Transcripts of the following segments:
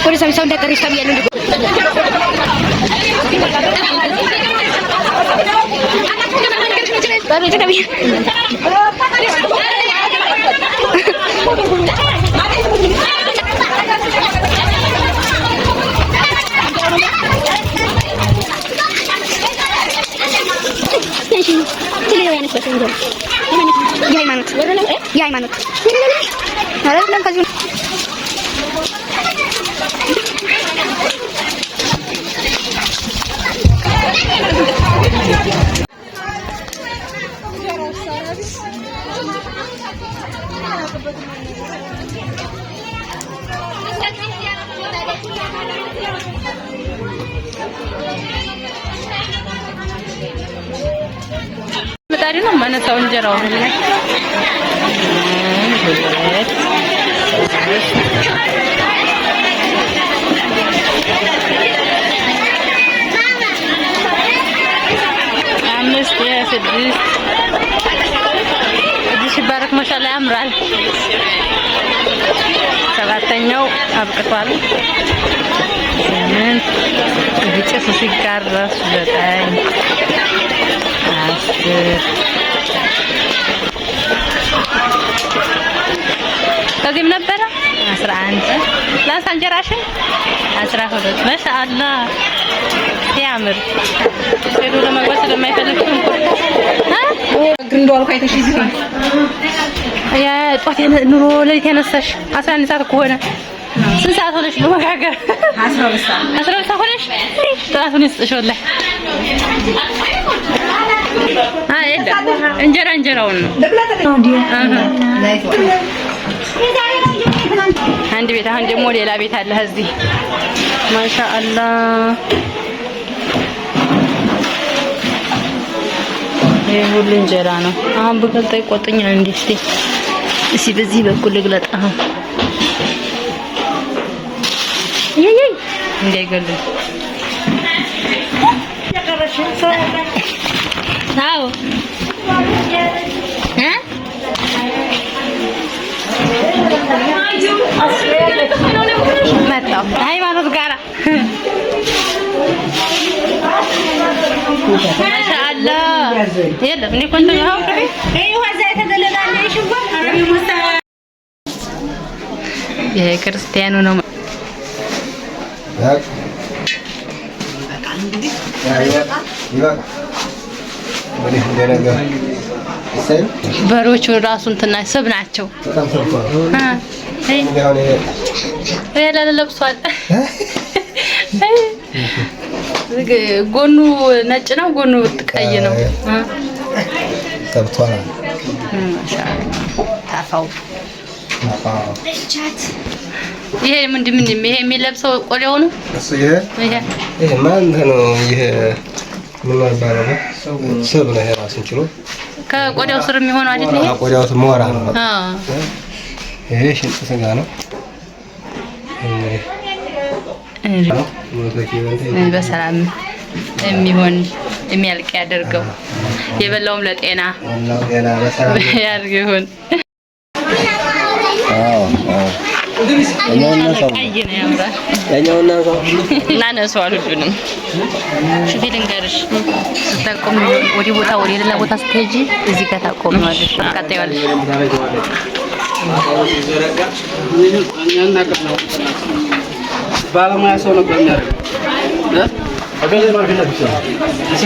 Por eso son de terrorista bien. Baru itu kami. Ya Imanut. Ada belum kasih. Tadi no mana tahun jarau. Amis ya sedih. Jadi barak masalah amral. Sabatnya abketual. Semen. Jadi sesikar sudah tay. كم نبرة؟ 11 لا سنجر عشان 12 ما شاء الله يعمر يقولوا لما قلت لما يفلكون ها؟ قرندول كاي تشيزي يا طوحتي نورو ليت ينسش 11 ساعة كونا سن ساعة هونش بمحاجة 10 ساعة هونش طلعت ونص والله ايه ده انجراون عندي بيت عندي مولي لا بيت هذا هزي ما شاء الله ይሄ ሁሉ እንጀራ ነው አሁን በቀጣይ ይቆጥኛል እንዴ እስቲ በዚህ በኩል ልግለጥ አሁን ይይ እንዳይገሉ ታው መጣው ሃይማኖት ጋራ ማሻአላ የለም እኔ ኮንቶ ነው ይሄ ክርስቲያኑ ነው በሮቹ ራሱ እንትና ሰብ ናቸው ለብሷል ጎኑ ነጭ ነው ጎኑ ቀይ ነው ተብቷል ማሻአላ ታፋው ይሄ ምንድን ይሄ የሚለብሰው ቆሌው ነው እሱ ይሄ ማን ነው ይሄ ምን ባለው ሰብ ነው ይሄ ራሱን ችሎ ከቆሌው ስር የሚሆነው አይደል ይሄ ቆሌው ሞራ ነው ይሄ ሽንጥ ስጋ ነው በሰላም የሚሆን የሚያልቅ ያደርገው የበላውም ለጤና ያርገውን እናነሳዋል ሁሉንም ሽፊ ልንገርሽ ስታቆም ወዲ ቦታ ወዲ ሌላ ቦታ ስትሄጂ እዚህ ጋር ታቆሚዋለሽ አቃጣይዋለሽ ባለሙያ ሰው ነበር የሚያደርገው አገዘ ነው ፊት ለፊት እሺ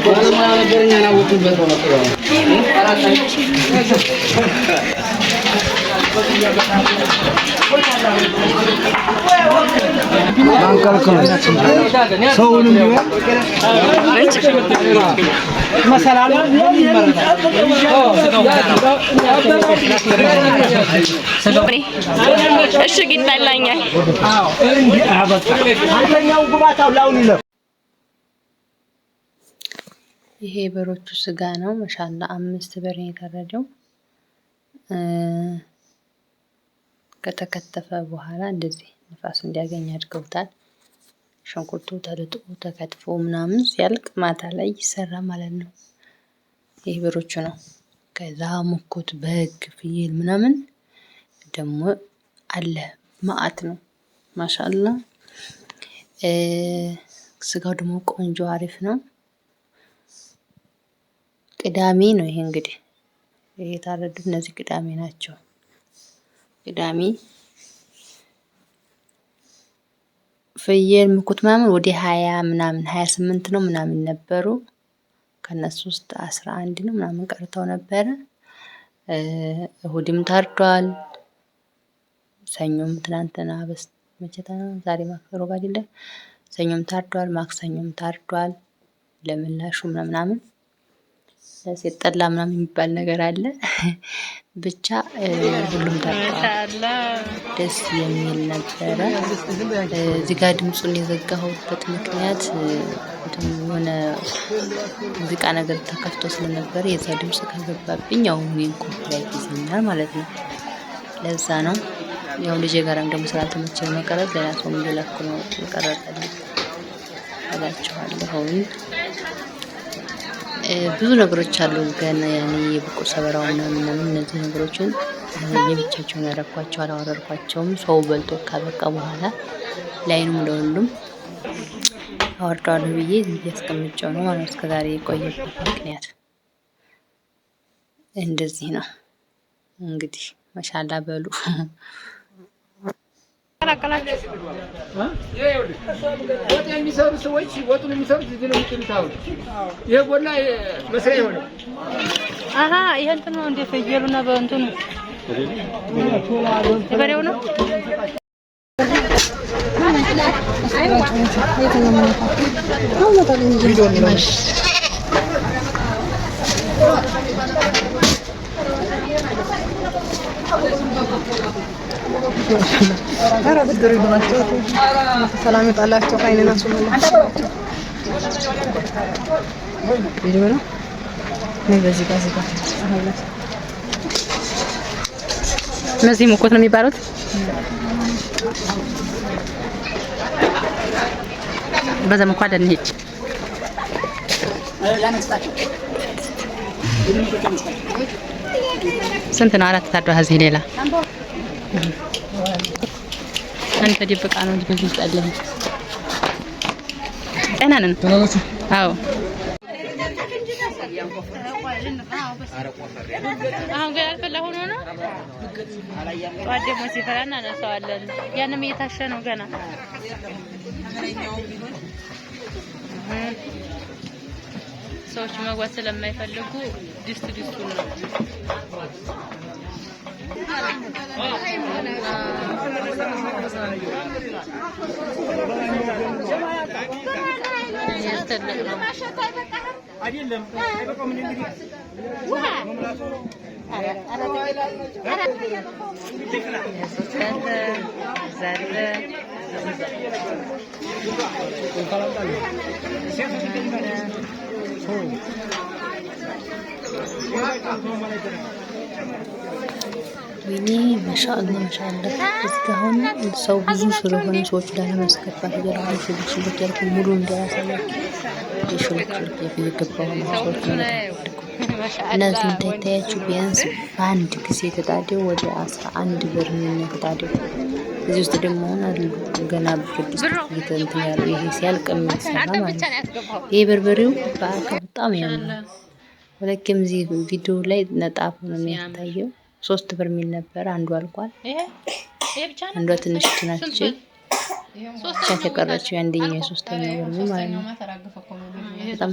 ባለሙያ ነገርኛ ናውቁበት ነው ሰውንም መሰላሉ እሺ ግን በላኛል አዎ አንተኛው ጉባታው ላውን ይለፍ ይሄ በሮቹ ስጋ ነው ማሻአላ 5 በር የታረደው ከተከተፈ በኋላ እንደዚህ ንፋስ እንዲያገኝ አድርገውታል። ሽንኩርቱ ተልጦ ተከትፎ ምናምን ሲያልቅ ማታ ላይ ይሰራ ማለት ነው። ይህ በሮቹ ነው። ከዛ ሙኩት በግ ፍየል ምናምን ደግሞ አለ ማአት ነው። ማሻአላ ስጋው ደግሞ ቆንጆ አሪፍ ነው። ቅዳሜ ነው ይሄ እንግዲህ የታረዱት እነዚህ ቅዳሜ ናቸው። ቅዳሜ ፍየል ምኩት ምናምን ወደ 20 ምናምን 28 ነው ምናምን ነበሩ። ከነሱ ውስጥ 11 ነው ምናምን ቀርተው ነበረ። እሁድም ታርዷል። ሰኞም ትናንትና መቼታ ነው ዛሬ ማክሰኞ አይደለ? ሰኞም ታርዷል፣ ማክሰኞም ታርዷል። ለምላሹ ምናምን ሲጠላ ምናምን የሚባል ነገር አለ። ብቻ ሁሉም ታርዷል። ደስ የሚል ነበረ። እዚህ ጋር ድምፁን የዘጋሁበት ምክንያት የሆነ ሙዚቃ ነገር ተከፍቶ ስለነበረ የዛ ድምፅ ከገባብኝ ያው እኔን ኮፒራይት ይዘኛል ማለት ነው። ለዛ ነው ያው ልጄ ጋርም ደግሞ ስላልተመቸኝ መቀረጽ ሌላ ሰው እየላኩ ነው የቀረጸልኝ እላችኋለሁ። ብዙ ነገሮች አሉ ገና ያኔ የብቁ ሰበራው ምናምን እነዚህ ነገሮችን የብቻቸውን ያደረኳቸው አላወረድኳቸውም። ሰው በልቶ ካበቃ በኋላ ላይኑም ለሁሉም አወርደዋለሁ ብዬ ያስቀምጨው ነው ማለት እስከዛሬ የቆየበት ምክንያት እንደዚህ ነው። እንግዲህ ማሻአላ በሉ ወጥ የሚሰሩ ሰዎች ወጡን የሚሰሩት እዚህ ነው የሚጥሉት። ይሄ ጎላ መስሪያ ይሆናል። አሃ ይሄ እንትን ነው እንደ ፍየሉና በእንትኑ የበሬው ነው። ኧረ ብድር ይሆናቸው ሰላም ይጣላቸው ከአይነና ቪዲዮ ነው። በዚህ ጋር እነዚህ ሙኮት ነው የሚባሉት። በዛም እንኳን እንሂድ። ስንት ነው? 4 ታዷ እዚህ ሌላ አንተ ደብቃ ነው እንጂ ብዙ ጣለኝ ጠናነን። አዎ አሁን ገና አልፈላ ሆኖ ነው። ጠዋት ደግሞ ሲፈላ እናነሳዋለን። ያንም እየታሸ ነው ገና። ሰዎች መግባት ስለማይፈልጉ ድስቱን ነው ወይኔ ማሻአላ እዚህ ጋር አሁን ሰው ብዙ ስለሆነ ሰዎች ላለማስገባት እያሉ ሽልክ ያልኩ ሙሉ እንዲያሳያችሁ የሽልክ እየገባው ነው ሰዎች እነዚህ እንደታያችሁ ቢያንስ በአንድ ጊዜ ተጣደው ወደ 11 ብር ነው ተጣደው። እዚህ ውስጥ ደግሞ አሉ ገና ብድስት እንትን ያለው ይሄ ሲያልቅ የሚሰራ ማለት ነው። ይሄ በርበሬው በጣም ያምራል። ወለከም እዚህ ቪዲዮ ላይ ነጣፍ ነው የሚታየው። 3 ብር የሚል ነበር፣ አንዱ አልቋል። አንዷ ትንሽ ትናች ቻት የቀረችው የአንደኛው የሶስተኛው ብር ማለት ነው። በጣም